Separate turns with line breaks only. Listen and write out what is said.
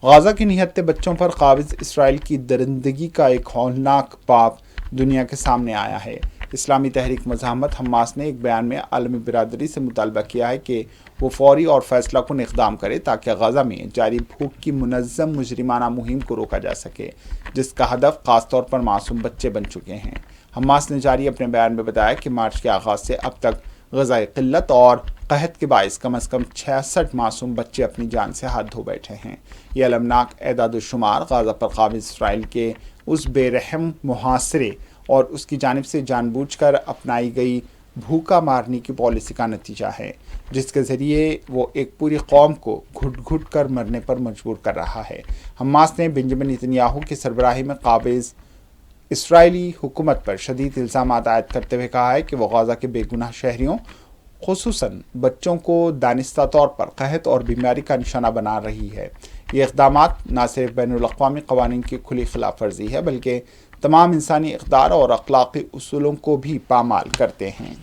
غازہ کی نہتے بچوں پر قابض اسرائیل کی درندگی کا ایک ہولناک باب دنیا کے سامنے آیا ہے۔ اسلامی تحریک مزاحمت حماس نے ایک بیان میں عالمی برادری سے مطالبہ کیا ہے کہ وہ فوری اور فیصلہ کن اقدام کرے تاکہ غزہ میں جاری بھوک کی منظم مجرمانہ مہم کو روکا جا سکے، جس کا ہدف خاص طور پر معصوم بچے بن چکے ہیں۔ حماس نے جاری اپنے بیان میں بتایا کہ مارچ کے آغاز سے اب تک غذائی قلت اور قحط کے باعث کم از کم 66 معصوم بچے اپنی جان سے ہاتھ دھو بیٹھے ہیں۔ یہ المناک اعداد و شمار غزہ پر قابض اسرائیل کے اس بے رحم محاصرے اور اس کی جانب سے جان بوجھ کر اپنائی گئی بھوکا مارنے کی پالیسی کا نتیجہ ہے، جس کے ذریعے وہ ایک پوری قوم کو گھٹ گھٹ کر مرنے پر مجبور کر رہا ہے۔ حماس نے بنجمن نتنیاہو کی سربراہی میں قابض اسرائیلی حکومت پر شدید الزامات عائد کرتے ہوئے کہا ہے کہ وہ غزہ کے بے گناہ شہریوں خصوصاً بچوں کو دانستہ طور پر قحط اور بیماری کا نشانہ بنا رہی ہے۔ یہ اقدامات نہ صرف بین الاقوامی قوانین کی کھلی خلاف ورزی ہے بلکہ تمام انسانی اقدار اور اخلاقی اصولوں کو بھی پامال کرتے ہیں۔